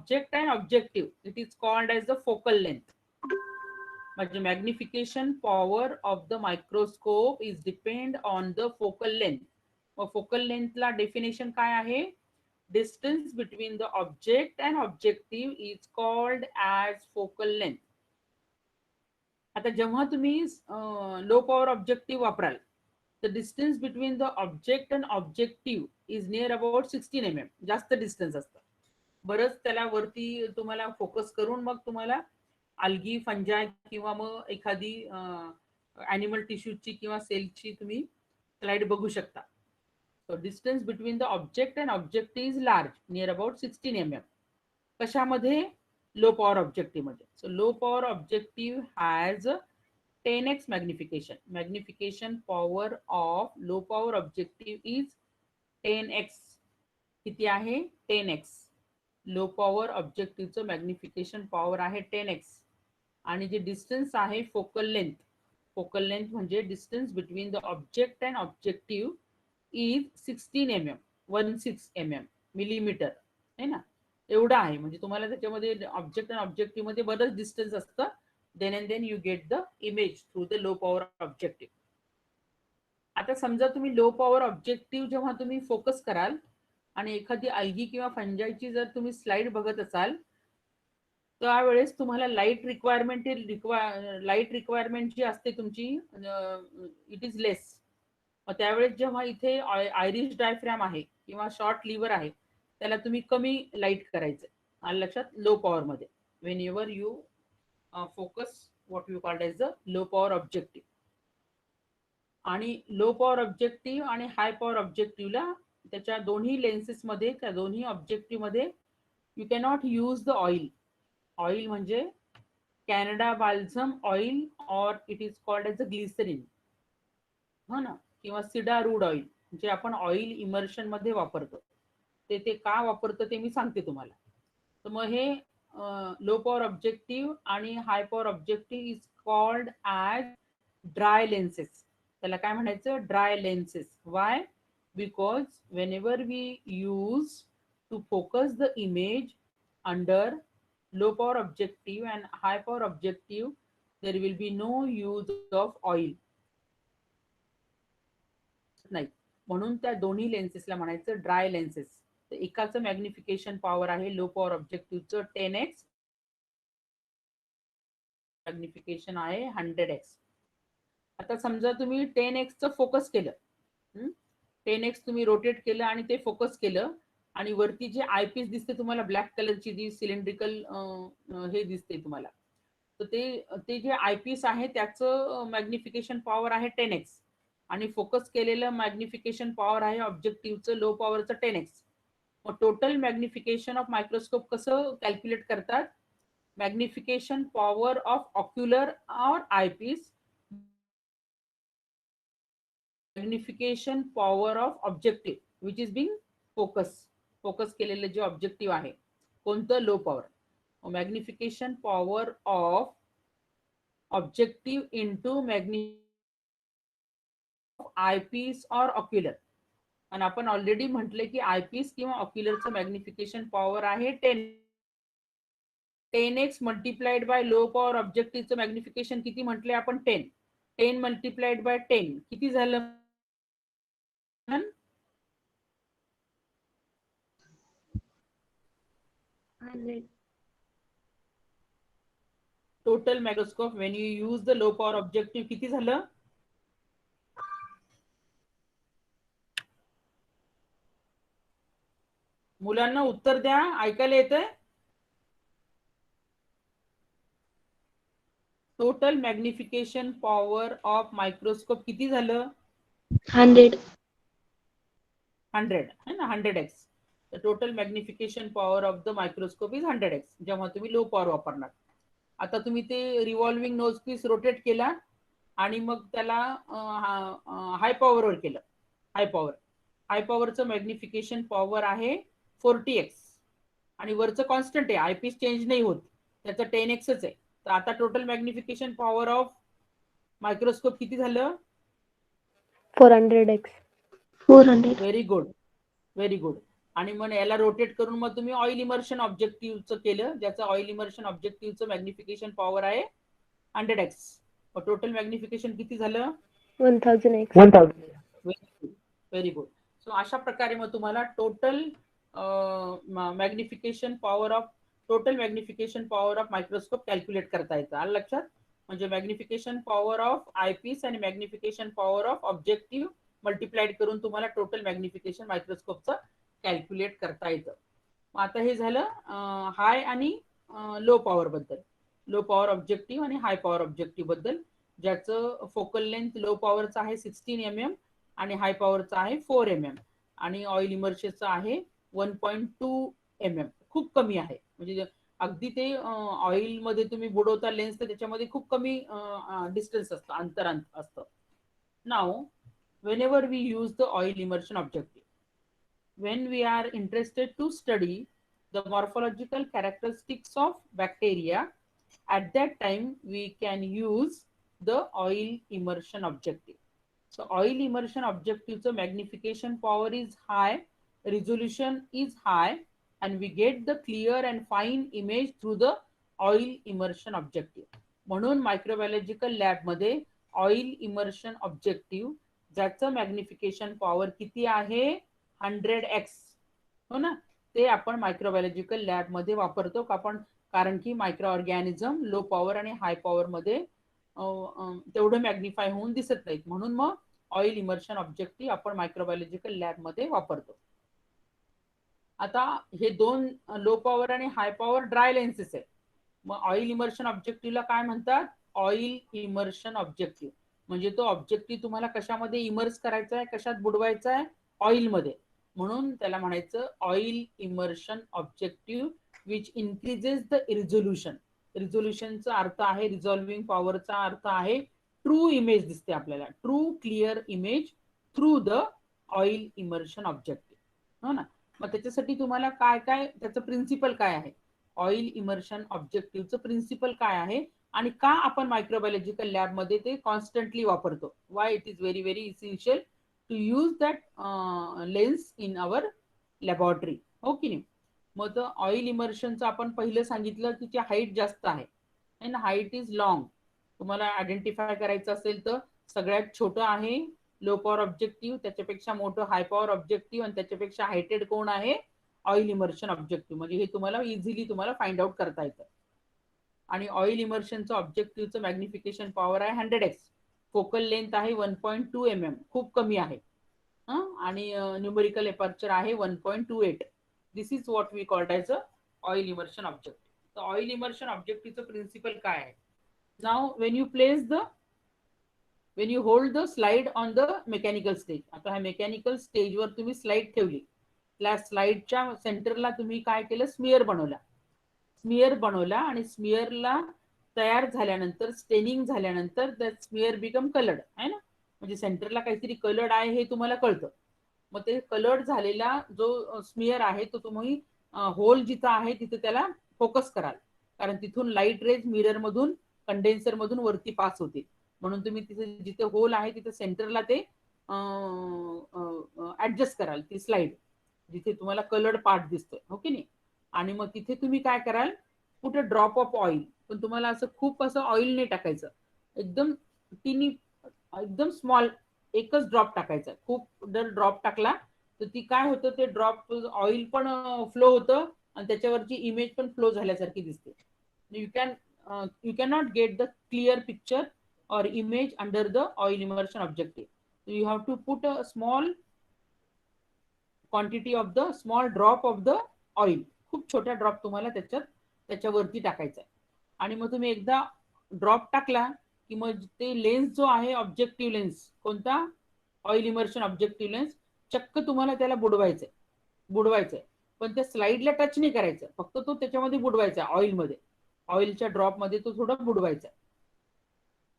object and objective, it is called as the focal length. म्हणजे magnification power of the microscope is depend on the focal length. मग focal length ला definition काय आहे? Distance between the object and objective is called as focal length. आता जेव्हा तुम्ही low power objective वापराल, the distance between the object and objective is near about 16 mm. जास्त distance असतं. बरंच त्याला वरती तुम्हाला फोकस करून मग तुम्हाला अल्गी, फंजाय किंवा मग एखादी ॲनिमल टिश्यूची किंवा सेलची तुम्ही स्लाइड बघू शकता. So distance between the object and objective is large, near about 16 mm. कशामध्ये? लो पॉवर ऑब्जेक्टिव्ह मध्ये. So low power objective has 10x magnification. Magnification power of low power objective is 10x. किती आहे? 10x. Low power ऑब्जेक्टिव्हचं magnification power आहे 10x. आणि जे distance आहे focal length, focal length म्हणजे distance between the object and objective is 16 mm, 16 mm, millimetre आहे ना, एवढं आहे. म्हणजे तुम्हाला त्याच्यामध्ये ऑब्जेक्ट अँड ऑब्जेक्टिव्ह मध्ये बरंच डिस्टन्स असतं. then and then you get the image through the low power objective. आता समजा तुम्ही लो पॉवर ऑब्जेक्टिव्ह जेव्हा तुम्ही फोकस कराल आणि एखादी अल्गी किंवा फंजाईची जर तुम्ही स्लाइड बघत असाल, त्यावेळेस तुम्हाला लाईट रिक्वायरमेंट जी असते तुमची इट इज लेस. मग त्यावेळेस जेव्हा इथे आयरिश डायफ्रॅम आहे किंवा शॉर्ट लिव्हर आहे, त्याला तुम्ही कमी लाईट करायचं. आलं लक्षात? लो पॉवर मध्ये Wien ever you focus what you called as the low power objective. आणि लो पॉवर ऑब्जेक्टिव्ह आणि हाय पॉवर ऑब्जेक्टिव्हला त्याच्या दोन्ही लेन्सेस मध्ये, त्या दोन्ही ऑब्जेक्टिव्ह मध्ये you cannot use the oil. Oil म्हणजे कॅनडा बाल्झम ऑइल और it is called as a glycerin, हो ना, किंवा सीडारूड ऑइल जे आपण ऑइल इमर्शन मध्ये वापरतो. ते का वापरतो ते मी सांगते तुम्हाला. तर मग हे लो पॉवर ऑब्जेक्टिव्ह आणि high power objective is called as dry lenses. त्याला काय म्हणायचं? Dry lenses. Why? Because whenever we use to focus the image under low power objective and high power objective, there will be no use of oil. नाही, म्हणून त्या दोन्ही लेन्सेसला म्हणायचं dry lenses. तर एकाचं मॅग्निफिकेशन पॉवर आहे low power ऑब्जेक्टिव्हचं 10x, magnification आहे 100x. आता समजा तुम्ही 10x चं फोकस केलं, 10x तुम्ही रोटेट केलं आणि ते फोकस केलं, आणि वरती जे आयपीस दिसते तुम्हाला ब्लॅक कलरची जी सिलेंड्रिकल हे दिसते तुम्हाला, तर ते जे आयपीस आहे त्याचं मॅग्निफिकेशन पॉवर आहे 10x आणि फोकस केलेलं मॅग्निफिकेशन पॉवर आहे ऑब्जेक्टिव्हचं लो पॉवरचं 10x. मग टोटल मॅग्निफिकेशन ऑफ मायक्रोस्कोप कसं कॅल्क्युलेट करतात? Magnification power of ocular or eyepiece, magnification power of objective which is being focus केलेलं जे ऑब्जेक्टिव्ह आहे कोणतं? Low power. Magnification power of objective into magnification eyepiece or ocular. आणि आपण already म्हटले की आयपीस किंवा ऑक्युलरचं मॅग्निफिकेशन पॉवर आहे 10x multiplied by low power ऑब्जेक्टिव्हचं मॅग्निफिकेशन किती म्हटले आपण? 10 मल्टिप्लाइड बाय 10 किती झालं? Total microscope when you use the low power objective किती झालं? मुलांना उत्तर द्या, ऐकायला येतंय? Total magnification power of microscope किती झालं? 100 है ना, 100x. The total magnification power of the microscope is 100x जेव्हा तुम्ही लो पॉवर वापरणार. आता तुम्ही ते रिव्हॉल्विंग नोज पीस रोटेट केला आणि मग त्याला हाय पॉवरवर केलं. हाय पॉवरचं मॅग्निफिकेशन पॉवर आहे 40x आणि वरचं कॉन्स्टंट आहे, आयपीस चेंज नाही होत, त्याचं 10xच आहे. तर आता total magnification power of microscope किती झालं? 400x. 400. Very good. आणि मग याला रोटेट करून मग तुम्ही ऑइल इमर्शन ऑब्जेक्टिव्हचं केलं, ज्याचं ऑइल इमर्शन ऑब्जेक्टिव्हचं मॅग्निफिकेशन पॉवर आहे 100x. टोटल मॅग्निफिकेशन किती झालं? 1000x. 1000. Very good. सो अशा प्रकारे मग तुम्हाला total magnification power of microscope calculate करता येतं. आलं लक्षात? म्हणजे मॅग्निफिकेशन पॉवर ऑफ आयपीस आणि magnification power of objective multiplied करून तुम्हाला टोटल मॅग्निफिकेशन मायक्रोस्कोपचं कॅल्क्युलेट करता येतं. मग आता हे झालं हाय आणि लो पॉवर बद्दल, लो पॉवर ऑब्जेक्टिव्ह आणि हाय पॉवर ऑब्जेक्टिव्ह बद्दल, ज्याचं फोकल लेंथ लो पॉवरचं आहे 16 mm आणि हाय पॉवरचं आहे 4 mm आणि ऑइल इमर्शनचं आहे 1.2 mm. खूप कमी आहे, म्हणजे अगदी ते ऑइल मध्ये तुम्ही बुडवता लेन्स तर त्याच्यामध्ये खूप कमी डिस्टन्स असतं, अंतर असतं. नाव whenever we use the oil immersion objective, when we are interested to study the morphological characteristics of bacteria, at that time we can use the oil immersion objective. So oil immersion objective so magnification power is high, resolution is high, and we get the clear and fine image through the oil immersion objective. म्हणून मायक्रोबायोलॉजिकल lab मध्ये oil immersion objective ज्याचं magnification power किती आहे 100x, हो ना, ते आपण मायक्रोबायोलॉजिकल lab मध्ये वापरतो का आपण, कारण की मायक्रो ऑर्गॅनिझम लो पॉवर आणि हाय पॉवर मध्ये तेवढं मॅग्निफाय होऊन दिसत नाहीत, म्हणून मग ऑइल इमर्शन ऑब्जेक्टिव्ह आपण मायक्रोबायोलॉजिकल लॅब मध्ये वापरतो. आता हे दोन लो पॉवर आणि हाय पॉवर ड्राय लेन्सेस आहे. मग ऑइल इमर्शन ऑब्जेक्टिव्हला काय म्हणतात? Oil immersion objective. म्हणजे तो ऑब्जेक्टिव्ह तुम्हाला कशामध्ये इमर्स करायचा आहे, कशात बुडवायचा आहे? ऑइलमध्ये. म्हणून त्याला म्हणायचं oil immersion objective which increases the resolution. रिझोल्युशनचा अर्थ आहे, रिझॉल्विंग पॉवरचा अर्थ आहे ट्रू इमेज दिसते आपल्याला, true clear image through the oil immersion objective, हो ना. मग त्याच्यासाठी तुम्हाला काय काय त्याचं प्रिन्सिपल काय आहे, ऑइल इमर्शन ऑब्जेक्टिव्हचं प्रिन्सिपल काय आहे आणि का आपण मायक्रोबायोलॉजिकल लॅब मध्ये ते कॉन्स्टंटली वापरतो, why it is very very essential to use that lens in our laboratory, हो की नाही. मग ऑइल इमर्शनचं आपण पहिलं सांगितलं की ती हाईट जास्त आहे अँड हाईट इज लॉंग. तुम्हाला आयडेंटिफाय करायचं असेल तर सगळ्यात छोटं आहे लो पॉवर ऑब्जेक्टिव्ह, त्याच्यापेक्षा मोठं हाय पॉवर ऑब्जेक्टिव्ह आणि त्याच्यापेक्षा हायटेड कोण आहे? Oil immersion objective. म्हणजे हे तुम्हाला इझिली तुम्हाला फाइंड आउट करता येतं. आणि ऑइल इमर्शनचं ऑब्जेक्टिव्हचं मॅग्निफिकेशन पॉवर आहे 100x, फोकल लेंथ आहे 1.2 mm, खूप कमी आहे, आणि न्यूमेरिकल एपर्चर आहे 1.28. This is what we called as a oil immersion objective. तर ऑइल इमर्शन ऑब्जेक्टिव्हचं प्रिन्सिपल काय आहे? नाव when you hold the slide on the mechanical stage, आता ह्या मेकॅनिकल स्टेजवर तुम्ही स्लाइड ठेवली, त्या स्लाइडच्या सेंटरला तुम्ही काय केलं? स्मिअर बनवला आणि स्मिअरला तयार झाल्यानंतर, स्टेनिंग झाल्यानंतर दॅट स्मिअर बिकम कलर्ड आहे ना, म्हणजे सेंटरला काहीतरी कलर्ड आहे हे तुम्हाला कळतं. मग ते कलर्ड झालेला जो स्मिअर आहे तो तुम्ही होल जिथं आहे तिथे त्याला फोकस कराल, कारण तिथून लाईट रेज मिरर मधून, कंडेन्सर मधून वरती पास होते, म्हणून तुम्ही तिथे जिथे होल आहे तिथे सेंटरला ते ऍडजस्ट कराल ती स्लाइड जिथे तुम्हाला कलर्ड पार्ट दिसतोय, हो की नाही. आणि मग तिथे तुम्ही काय कराल? कुठे ड्रॉप ऑफ ऑइल, पण तुम्हाला असं खूप असं ऑइल नाही टाकायचं, एकदम तिनी एकदम स्मॉल एकच ड्रॉप टाकायचा. खूप जर ड्रॉप टाकला तर ती काय होतं, ते ड्रॉप ऑइल पण फ्लो होतं आणि त्याच्यावरची इमेज पण फ्लो झाल्यासारखी दिसते. You can not get the clear picture or image under the oil immersion objective. So you have to put a small quantity of the small drop of the oil, खूप छोटा drop तुम्हाला त्याच्यावरती टाकायचा आहे. आणि मग तुम्ही एकदा ड्रॉप टाकला की मग ते लेन्स जो आहे ऑब्जेक्टिव्ह लेन्स, कोणता? ऑइल इमर्शन ऑब्जेक्टिव्ह लेन्स, चक्क तुम्हाला त्याला बुडवायचंय, पण त्या स्लाइडला टच नाही करायचं, फक्त तो त्याच्यामध्ये बुडवायचा, ऑइलमध्ये, ऑइलच्या ड्रॉप मध्ये तो थोडा बुडवायचा.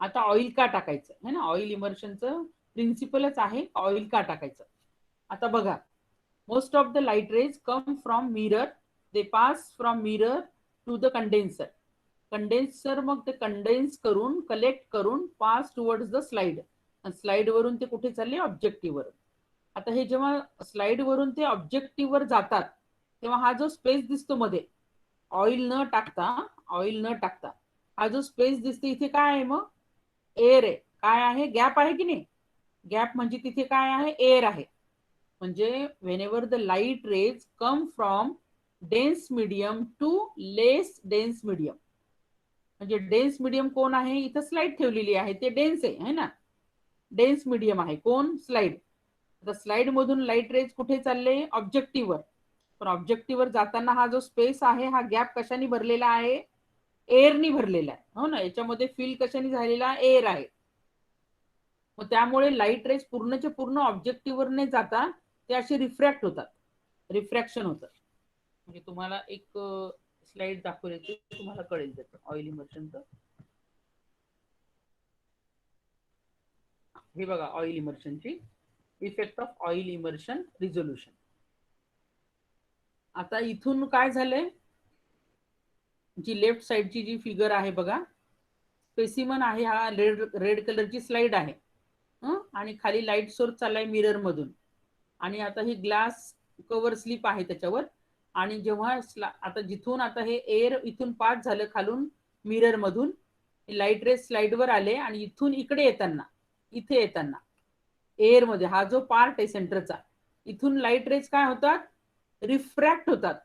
आता ऑइल का टाकायचं है ना, ऑइल इमर्शनचं प्रिन्सिपलच आहे ऑइल का टाकायचं. आता बघा, most of the light rays come from mirror, they pass from mirror to the condenser मग ते कंडेन्स करून, कलेक्ट करून, pass towards the slide, slide वरून ते कुठे चालले? ऑब्जेक्टिव्ह वरून. आता हे जेव्हा स्लाइड वरून ते ऑब्जेक्टिव्ह वर जातात तेव्हा हा जो स्पेस दिसतो मध्ये, ऑइल न टाकता हा जो स्पेस दिसतो इथे काय आहे मग, एअर आहे. काय आहे, गॅप आहे की नाही. गॅप म्हणजे तिथे काय आहे, एअर आहे. म्हणजे whenever the light rays come from dense medium to less dense medium, म्हणजे डेन्स मीडियम कोण आहे, इथं स्लाइड ठेवलेली आहे, ते डेन्स आहे ना, डेन्स मीडियम आहे कोण, स्लाइड. आता स्लाइड मधून लाईट रेज कुठे चालले, ऑब्जेक्टिव्ह वर. पण ऑब्जेक्टिव्ह वर जाताना हा जो स्पेस आहे हा गॅप कशाने भरलेला आहे, एअरनी भरलेला आहे, हो ना. याच्यामध्ये फिल कशाने झालेला, एअर आहे. मग त्यामुळे लाईट रेज पूर्णच्या पूर्ण ऑब्जेक्टिव्ह वर नाही जाता ते असे रिफ्रॅक्ट होतात, रिफ्रॅक्शन होतं. म्हणजे तुम्हाला एक स्लाइड दाखवली तुम्हाला कळेल त्याचं ऑइल इमर्शनचं. हे बघा ऑइल इमर्शनची effect of oil immersion resolution. आता इथून काय झालंय, जी लेफ्ट साइडची जी फिगर आहे बघा, स्पेसिमन आहे, हा रेड कलरची स्लाइड आहे आणि खाली लाईट सोर्स चाललाय मिरर मधून, आणि आता ही ग्लास कव्हर स्लिप आहे त्याच्यावर. आणि जेव्हा आता जिथून आता हे एअर इथून पास झालं खालून मिरर मधून, लाईट रेज स्लाइड वर आले आणि इथून इकडे येताना, इथे येताना एअर मध्ये हा जो पार्ट आहे सेंटरचा, इथून लाईट रेज काय होतात, रिफ्रॅक्ट होतात,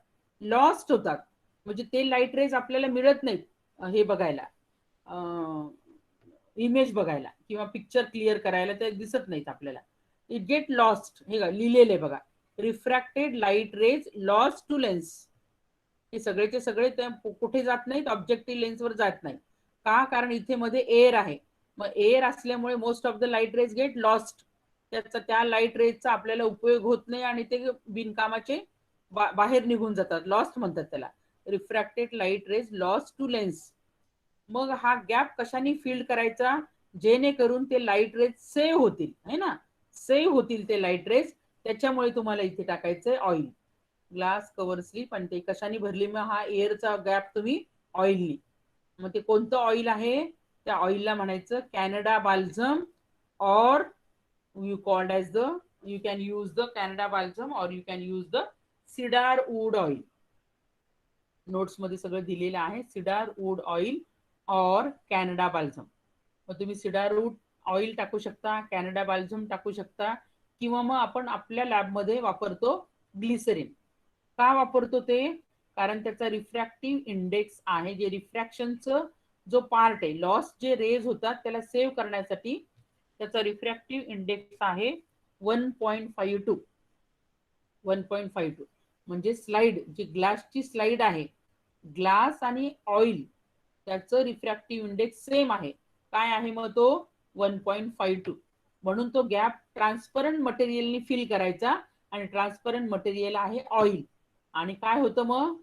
लॉस्ट होतात. म्हणजे ते लाईट रेज आपल्याला मिळत नाहीत हे बघायला, इमेज बघायला किंवा पिक्चर क्लिअर करायला, ते दिसत नाहीत आपल्याला. इट गेट लॉस्ट, हे लिहिलेले बघा, refracted light rays lost to lens. हे सगळेचे सगळे कुठे जात नाहीत, ऑब्जेक्टिव्ह लेन्सवर जात नाही. का, कारण इथे मध्ये एअर आहे. मग एअर असल्यामुळे most of the light rays get lost, त्याचा त्या लाईट रेजचा आपल्याला उपयोग होत नाही आणि ते बिनकामाचे बाहेर निघून जातात, लॉस्ट म्हणतात त्याला, refracted light rays lost to lens. मग हा गॅप कशाने फिल्ड करायचा, जेणेकरून ते लाईट रेज सेव्ह होतील, है ना, सेव्ह होतील ते लाईट रेज. त्याच्यामुळे तुम्हाला इथे टाकायचंय ऑइल, ग्लास कव्हर स्लिप. आणि ते कशाने भरली, मग हा एअरचा गॅप तुम्ही ऑइलनी. मग ते कोणतं ऑइल आहे, त्या ऑइलला म्हणायचं Canada balsam, or you called as the, you can use the Canada balsam or you can use the cedar wood oil. Notes मध्ये सगळं दिलेलं आहे, cedar wood oil or Canada balsam. मग तुम्ही सिडार वूड ऑइल टाकू शकता, Canada बाल्झम टाकू शकता, किंवा मग आपण आपल्या लॅबमध्ये वापरतो ग्लिसरीन. का वापरतो ते, कारण त्याचा रिफ्रॅक्टिव्ह इंडेक्स आहे, जे रिफ्रॅक्शनचं जो पार्ट आहे, लॉस जे रेज होतात त्याला सेव्ह करण्यासाठी त्याचा रिफ्रॅक्टिव्ह इंडेक्स आहे 1.52. 1.52 म्हणजे स्लाइड, जी ग्लासची स्लाइड आहे, ग्लास आणि ऑइल त्याचं रिफ्रॅक्टिव्ह इंडेक्स सेम आहे. काय आहे मग तो, 1.52. म्हणून तो गॅप ट्रान्सपरंट मटेरियलनी फिल करायचा, आणि ट्रान्सपरंट मटेरियल आहे ऑइल. आणि काय होतं मग,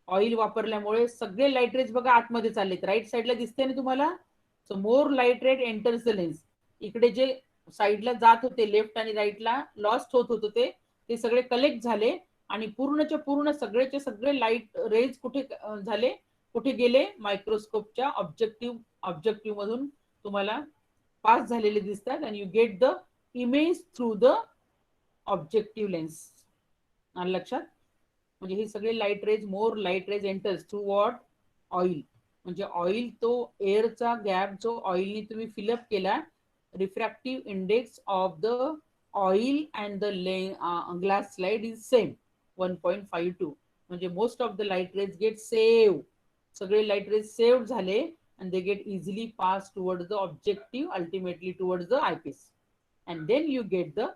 ऑइल वापरल्यामुळे सगळे लाईट रेज बघा आतमध्ये चाललेत, राईट साईडला दिसते ना तुम्हाला. So more light rays enters the lens. इकडे जे साईडला जात होते लेफ्ट आणि राईटला, लॉस्ट होत होते ते सगळे कलेक्ट झाले, आणि पूर्णच्या पूर्ण सगळेचे सगळे लाईट रेज कुठे झाले, कुठे गेले, मायक्रोस्कोपच्या ऑब्जेक्टिव्ह मधून तुम्हाला पास झालेले दिसतात. आणि you get the image through the objective lens. लक्षात, म्हणजे हे सगळे light rays, more light rays enters through what, oil. म्हणजे ऑइल तो एअरचा गॅप जो ऑइलनी तुम्ही फिलअप केला, refractive index of the oil and the glass slide is same 1.52. म्हणजे most of the light rays get save, सगळे लाईट रेज सेव्ह झाले, and they get easily passed towards the objective, ultimately towards the eyepiece, and then you get the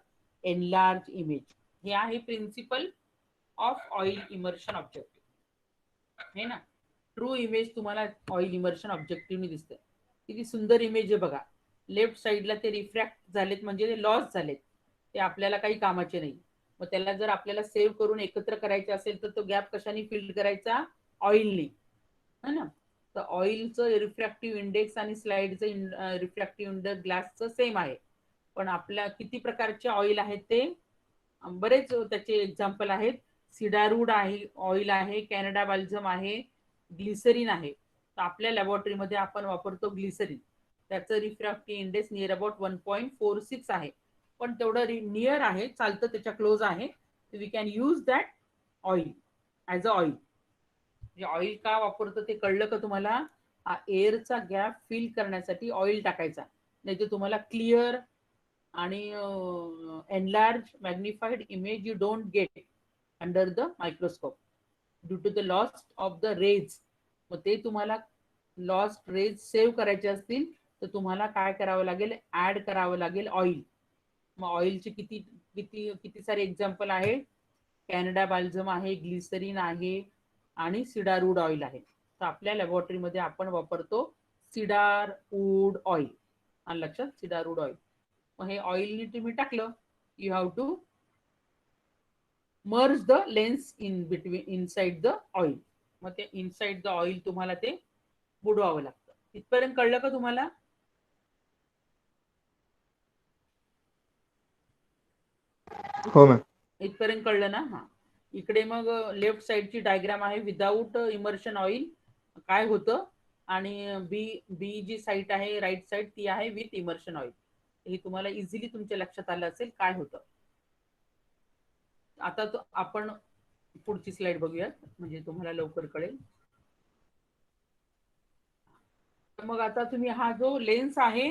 enlarged image. हे आहे principle of oil immersion objective, है ना. True image तुम्हाला oil immersion objective दिसते. किती सुंदर image आहे बघा. लेफ्ट साईडला ते रिफ्रॅक्ट झालेत, म्हणजे ते लॉस झालेत, ते आपल्याला काही कामाचे नाही. मग त्याला जर आपल्याला सेव्ह करून एकत्र करायचे असेल तर तो गॅप कशाने फिल करायचा, ऑइलनी, है ना. तर ऑइलचं रिफ्रॅक्टिव्ह इंडेक्स आणि स्लाइडचं रिफ्रॅक्टिव्ह इंडेक्स ग्लासचं सेम आहे. पण आपल्या किती प्रकारचे ऑइल आहेत, ते बरेच त्याचे एक्झाम्पल आहेत. सिडारवूड आहे ऑइल आहे, कॅनडा बाल्झम आहे, ग्लिसरीन आहे. तर आपल्या लॅबोरेटरीमध्ये आपण वापरतो ग्लिसरीन, त्याचं रिफ्रॅक्टिव्ह इंडेक्स नियर अबाउट 1.46 आहे. पण तेवढं नियर आहे, चालतं, त्याच्या क्लोज आहे. We can use that oil as a oil. म्हणजे ऑइल का वापरतो ते कळलं का तुम्हाला? एअरचा गॅप फिल करण्यासाठी ऑइल टाकायचा, नाही तर तुम्हाला क्लिअर आणि enlarge magnified image you don't get under the microscope due to the loss of the rays. मग ते तुम्हाला लॉस्ट रेज सेव्ह करायचे असतील तर तुम्हाला काय करावं लागेल? ऍड करावं लागेल ऑइल. मग ऑइलचे किती किती किती सारे एक्झाम्पल आहे? कॅनडा बाल्झम आहे, ग्लिसरीन आहे आणि सिडारवूड ऑइल आहे. तर आपल्या लॅबोरेटरीमध्ये आपण वापरतो सिडार वूड ऑइल. आणि लक्षात, सिडारवूड ऑइल. मग हे ऑइल तुम्ही टाकलं, you have to merge the lens in between inside the oil. मग ते इनसाइड द ऑइल तुम्हाला ते बुडवावं लागतं. इथपर्यंत कळलं का तुम्हाला? हो मॅम. इथपर्यंत कळलं ना? हा. इकडे मग लेफ्ट साइडची डायग्राम आहे विदाऊट इमर्शन ऑइल काय होतं, आणि बी बी जी साईड आहे राईट साइड ती आहे विथ इमर्शन ऑइल. हे तुम्हाला इझिली तुमच्या लक्षात आलं असेल काय होतं. आता आपण पुढची स्लाइड बघूया, म्हणजे तुम्हाला लवकर कळेल. मग आता तुम्ही हा जो लेन्स आहे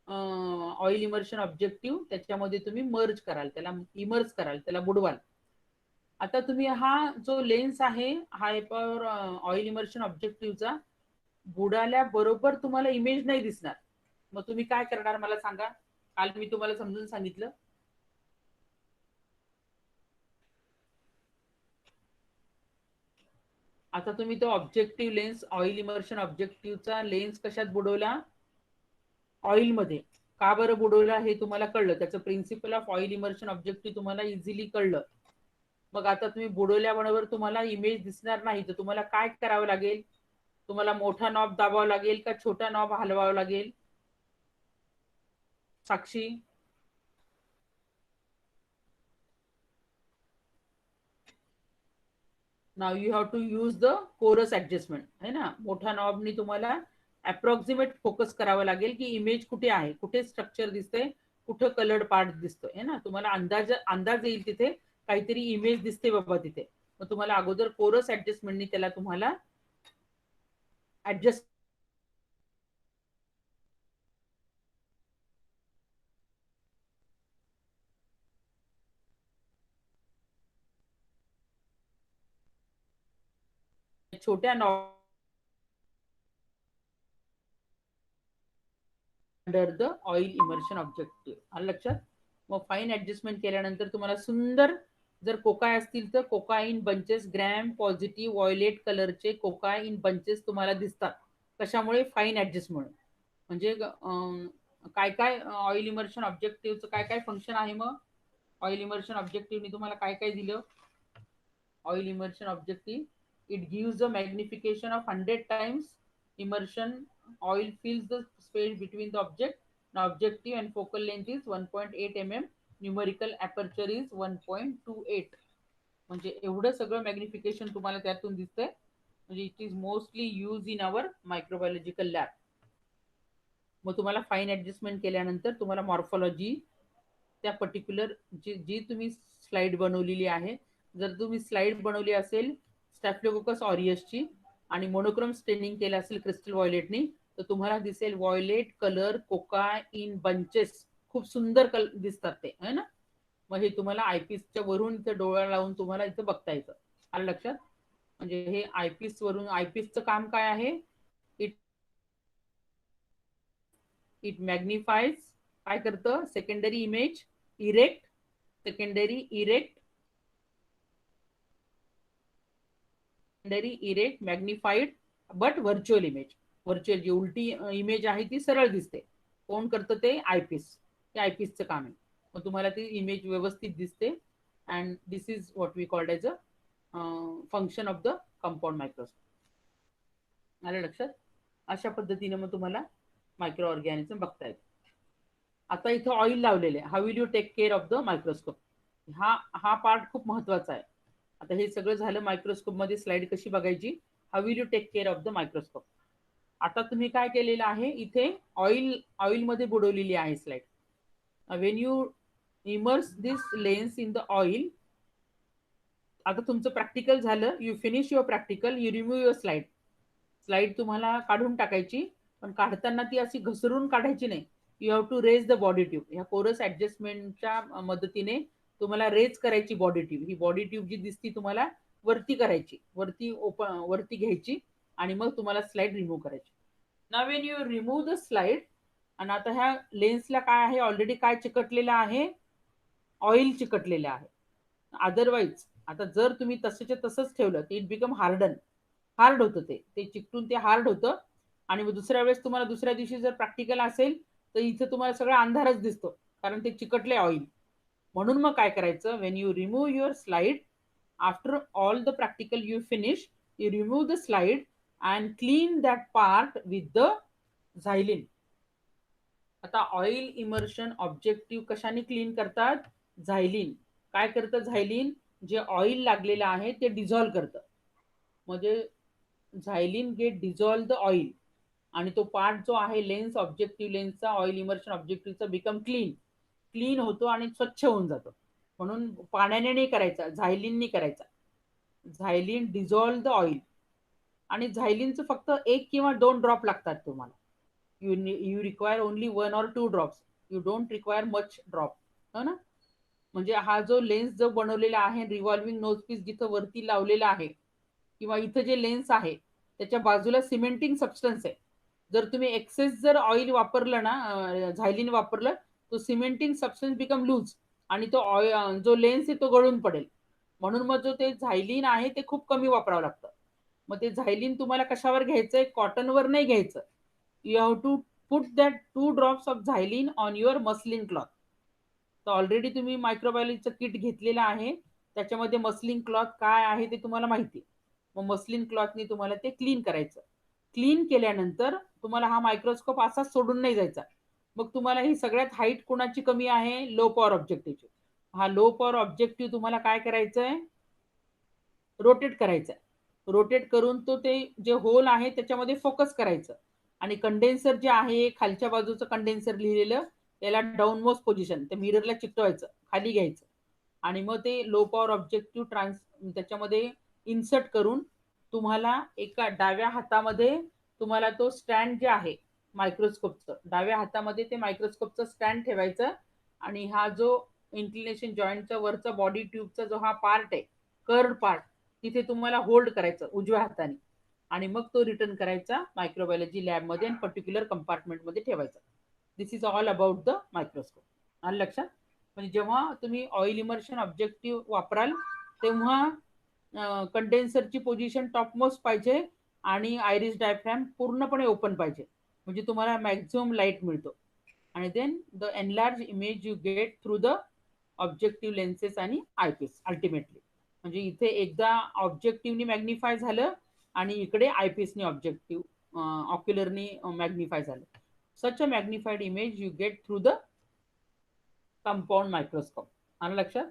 ऑइल इमर्शन ऑब्जेक्टिव्ह, त्याच्यामध्ये तुम्ही मर्ज कराल, त्याला इमर्ज कराल, त्याला बुडवाल. आता तुम्ही हा जो लेन्स आहे हायपर ऑइल इमर्शन ऑब्जेक्टिव्हचा बुडाल्याबरोबर तुम्हाला इमेज नाही दिसणार. मग तुम्ही काय करणार मला सांगा? काल मी तुम्हाला समजून सांगितलं. आता तुम्ही तो ऑब्जेक्टिव्ह लेन्स ऑइल इमर्शन ऑब्जेक्टिव्हचा लेन्स कशात बुडवला? ऑइल मध्ये. का बरं बुडवला हे तुम्हाला कळलं, त्याचं principle of oil immersion objective तुम्हाला इझिली कळलं. मग आता तुम्ही बुडवल्याबरोबर तुम्हाला इमेज दिसणार नाही, तर तुम्हाला काय करावं लागेल? तुम्हाला मोठा नॉब दाबावा लागेल का छोटा नॉब हलवावा लागेल? Sakshi, now you have to use the coarse adjustment, है ना? मोठा नॉबनी तुम्हाला अप्रॉक्सिमेट फोकस करावं लागेल की इमेज कुठे आहे, कुठे स्ट्रक्चर दिसतंय, कुठं कलर्ड पार्ट दिसतोय, है ना? तुम्हाला अंदाज येईल तिथे काहीतरी इमेज दिसते बाबा तिथे. मग तुम्हाला अगोदर कोरस ऍडजस्टमेंटनी त्याला तुम्हाला ऍडजस्ट छोट्या knob under the oil immersion objective. आलं लक्षात? मग फाईन ऍडजस्टमेंट केल्यानंतर तुम्हाला सुंदर, जर कोकाय असतील तर cocaine bunches, gram positive violet कलरचे कोकाइन बंचेस तुम्हाला दिसतात. कशामुळे? Fine adjustment. म्हणजे काय काय ऑइल इमर्शन ऑब्जेक्टिव्हचं काय काय फंक्शन आहे? मग ऑइल इमर्शन ऑब्जेक्टिव्हनी तुम्हाला काय काय दिलं? Oil immersion objective, it gives a magnification of 100 times immersion. Oil fills the space between the object. Now objective and focal length is 1.8 mm. Numerical aperture is 1.28. म्हणजे एवढं सगळं मॅग्निफिकेशन तुम्हाला त्यातून दिसतंय. म्हणजे it is mostly use in our microbiological lab. मग तुम्हाला fine adjustment केल्यानंतर तुम्हाला मॉर्फॉलॉजी त्या पर्टिक्युलर जी तुम्ही स्लाइड बनवलेली आहे, जर तुम्ही स्लाइड बनवली असेल स्टॅफिलोकोकस ऑरियसची आणि मोनोक्रोम स्टेनिंग केलं असेल क्रिस्टल व्हायोलेटनी, तर तुम्हाला दिसेल violet colour Coca in bunches. खूप सुंदर दिसतात ते, है ना? मग हे तुम्हाला आयपीसच्या वरून इथं डोळा लावून तुम्हाला इथं बघता येतं. आलं लक्षात? म्हणजे हे आयपीस वरून, आयपीसचं काम काय आहे? इट मॅग्निफाईज, काय करतं? Secondary image erect, secondary erect, secondary erect magnified but virtual image. Virtual जी उलटी इमेज आहे ती सरळ दिसते. कोण करतं ते? आयपीस. ते आयपीसचं काम आहे. मग तुम्हाला ती इमेज व्यवस्थित दिसते. And this is what we called as a function of the compound microscope. आलं लक्षात? अशा पद्धतीने मग तुम्हाला मायक्रो ऑर्गॅनिझम बघता येतं. आता इथं ऑइल लावलेले, how will you take care of the microscope? हा पार्ट खूप महत्वाचा आहे. आता हे सगळं झालं मायक्रोस्कोप मध्ये, स्लाइड कशी बघायची, how will you take care of the microscope. आता तुम्ही काय केलेलं आहे, इथे ऑइल मध्ये बुडवलेली आहे slide. Wien you immerse this lens in the oil. आता तुमचं प्रॅक्टिकल झालं, you finish your practical, you remove your slide. Slide तुम्हाला काढून टाकायची, पण काढताना ती अशी घसरून काढायची नाही. You have to raise the body tube. ह्या कोरस ऍडजस्टमेंटच्या मदतीने तुम्हाला रेज करायची बॉडी ट्यूब. ही बॉडी ट्यूब जी दिसती तुम्हाला वरती करायची, वरती घ्यायची आणि मग तुम्हाला स्लाइड रिमूव्ह करायची. Now when you remove the slide, आणि आता ह्या लेन्सला काय आहे, ऑलरेडी काय चिकटलेलं आहे, ऑइल चिकटलेलं आहे. अदरवाईज आता जर तुम्ही तसंच्या तसंच ठेवलं तर इट बिकम हार्ड होतं, ते चिकटून ते हार्ड होतं. आणि मग दुसऱ्या वेळेस तुम्हाला दुसऱ्या दिवशी जर प्रॅक्टिकल असेल तर इथं तुम्हाला सगळा अंधारच दिसतो, कारण ते चिकटले ऑइल. म्हणून मग काय करायचं, when you remove your slide after all the practical you finish, you remove the slide and clean that part with the xylene. आता ऑइल इमर्शन ऑब्जेक्टिव्ह कशाने क्लीन करतात, झायलिन. काय करतं झायलिन, जे ऑइल लागलेलं आहे ते डिझॉल्व करतं. म्हणजे xylene get dissolve the oil, आणि तो पार्ट जो आहे लेन्स, ऑब्जेक्टिव्ह लेन्सचा, ऑइल इमर्शन ऑब्जेक्टिव्हचा बिकम क्लीन होतो आणि स्वच्छ होऊन जातो. म्हणून पाण्याने नाही करायचा, झायलिननी करायचा. झायलिन डिझॉल्व द ऑइल, आणि झायलिनचं फक्त 1 किंवा 2 ड्रॉप लागतात तुम्हाला. You require only 1 or 2 drops. You don't require much drop, हो ना. म्हणजे हा जो लेन्स जो बनवलेला आहे, रिव्हॉल्विंग नोज पीस जिथं वरती लावलेला आहे, किंवा इथं जे लेन्स आहे त्याच्या बाजूला सिमेंटिंग सबस्टन्स आहे. जर तुम्ही एक्सेस जर ऑइल वापरलं ना, झायलिन वापरलं, तो सिमेंटिंग सबस्टन्स बिकम लूज, आणि तो जो लेन्स आहे तो गळून पडेल. म्हणून मग जो ते झायलिन आहे ते खूप कमी वापरावं लागतं. मग ते झायलिन तुम्हाला कशावर घ्यायचंय, कॉटनवर नाही घ्यायचं. You have to put that 2 drops of xylene on your muslin cloth. तर ऑलरेडी तुम्ही मायक्रोबायोलॉजीचं किट घेतलेलं आहे, त्याच्यामध्ये मस्लिन क्लॉथ काय आहे ते तुम्हाला माहिती. मग मस्लिन क्लॉथनी तुम्हाला ते क्लीन करायचं. क्लीन केल्यानंतर तुम्हाला हा मायक्रोस्कोप असाच सोडून नाही जायचा. मग तुम्हाला ही सगळ्यात हाईट कोणाची कमी आहे, लो पॉवर ऑब्जेक्टिव्हची. हा लो पॉवर ऑब्जेक्टिव्ह तुम्हाला काय करायचंय, रोटेट करायचं. रोटेट करून तो ते जे होल आहे त्याच्यामध्ये फोकस करायचं, आणि कंडेन्सर जे आहे खालच्या बाजूचं कंडेन्सर लिहिलेलं, त्याला डाऊनमोस्ट पोझिशन, ते मिररला चिकटवायचं, खाली घ्यायचं, आणि मग ते लो पॉवर ऑब्जेक्टिव्ह त्याच्यामध्ये इन्सर्ट करून तुम्हाला एका डाव्या हातामध्ये तुम्हाला तो स्टँड जे आहे मायक्रोस्कोपचं, डाव्या हातामध्ये ते मायक्रोस्कोपचं स्टँड ठेवायचं, आणि हा जो इन्क्लिनेशन जॉईंटचा वरचा बॉडी ट्यूबचा जो हा पार्ट आहे, कर्ड पार्ट, तिथे तुम्हाला होल्ड करायचं उजव्या हाताने, आणि मग तो रिटर्न करायचा मायक्रोबायोलॉजी लॅबमध्ये आणि पर्टिक्युलर कंपार्टमेंटमध्ये ठेवायचा. This is all about the microscope. आलं लक्षात. म्हणजे जेव्हा तुम्ही ऑइल इमर्शन ऑब्जेक्टिव्ह वापराल तेव्हा कंडेन्सरची पोझिशन टॉपमोस्ट पाहिजे, आणि आयरिस डायफ्रॅम पूर्णपणे ओपन पाहिजे, म्हणजे तुम्हाला मॅक्झिमम लाईट मिळतो. आणि then the enlarge image you get through the objective lenses आणि आयपीस अल्टिमेटली. म्हणजे इथे एकदा ऑब्जेक्टिव्हनी मॅग्निफाय झालं, आणि इकडे आयपीसनी ऑब्जेक्टिव्ह ऑक्युलरनी मॅग्निफाय झालं. Such a magnified image you get through the compound microscope. आलं लक्षात.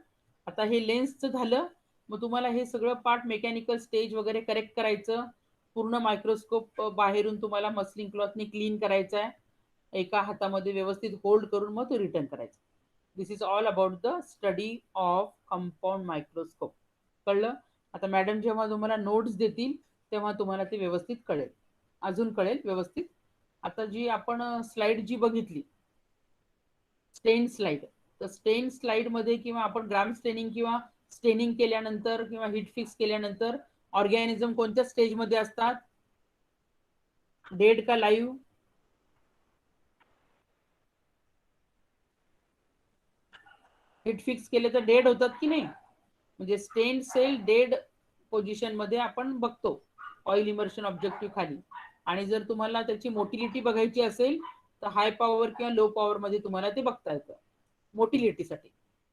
आता हे लेन्सचं झालं. मग तुम्हाला हे सगळं पार्ट मेकॅनिकल स्टेज वगैरे करेक्ट करायचं. पूर्ण मायक्रोस्कोप बाहेरून तुम्हाला मस्लिन क्लॉथनी क्लीन करायचा आहे, एका हातामध्ये व्यवस्थित होल्ड करून मग तो रिटर्न करायचा. This is all about the study of compound microscope. कळलं. आता मॅडम जेव्हा तुम्हाला नोट्स देतील तेव्हा तुम्हाला ते व्यवस्थित कळेल, अजून कळेल व्यवस्थित. आता जी आपण स्लाइड जी बघितली, स्टेन स्लाइड, तर स्टेन स्लाइड मध्ये किंवा आपण ग्राम स्टेनिंग किंवा स्टेनिंग केल्यानंतर किंवा हीट फिक्स केल्यानंतर ऑर्गॅनिझम कोणत्या स्टेज मध्ये असतात, डेड का लाईव्ह? हीट फिक्स केले तर डेड होतात की नाही. म्हणजे स्टेन सेल डेड पोझिशन मध्ये आपण बघतो ऑइल इमर्शन ऑब्जेक्टिव्ह खाली. आणि जर तुम्हाला त्याची मोटिलिटी बघायची असेल तर हाय पॉवर किंवा लो पॉवर मध्ये तुम्हाला ते बघता येतं. मोटिलिटीसाठी,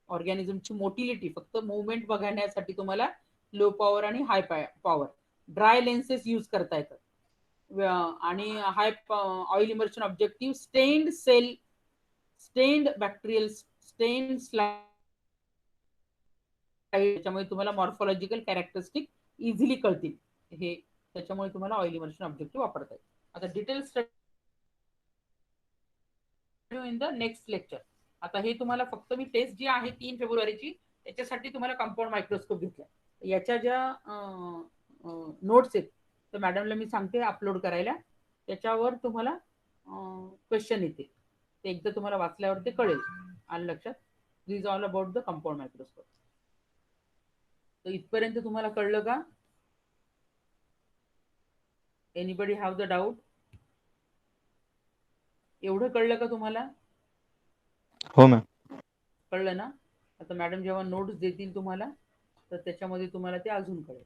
ऑर्गॅनिझमची मोटिलिटी, फक्त मुवमेंट बघण्यासाठी तुम्हाला लो पॉवर आणि high power dry lenses use करता येतात. आणि high oil immersion objective stained bacterial stain slide, त्याच्यामुळे तुम्हाला मॉर्फॉलॉजिकल कॅरेक्टरिस्टिक इझिली कळतील. हे त्याच्यामुळे तुम्हाला ऑइल इमर्शन ऑब्जेक्टिव्ह वापरता येईल. आता detail study in the next lecture. आता हे तुम्हाला फक्त मी टेस्ट जी आहे 3 फेब्रुवारीची त्याच्यासाठी तुम्हाला कंपाऊंड मायक्रोस्कोप घेतला. याच्या ज्या नोट्स आहेत तर मॅडमला मी सांगते अपलोड करायला, त्याच्यावर तुम्हाला क्वेश्चन येते, ते एकदा तुम्हाला वाचल्यावर ते कळेल. आलं लक्षात? This all about the compound microscope. तर इथपर्यंत तुम्हाला कळलं का? Anybody have the doubt? एवढं कळलं का तुम्हाला? हो मॅम. कळलं ना? आता मॅडम जेव्हा नोट्स देतील तुम्हाला तर त्याच्यामध्ये तुम्हाला ते अजून कळेल.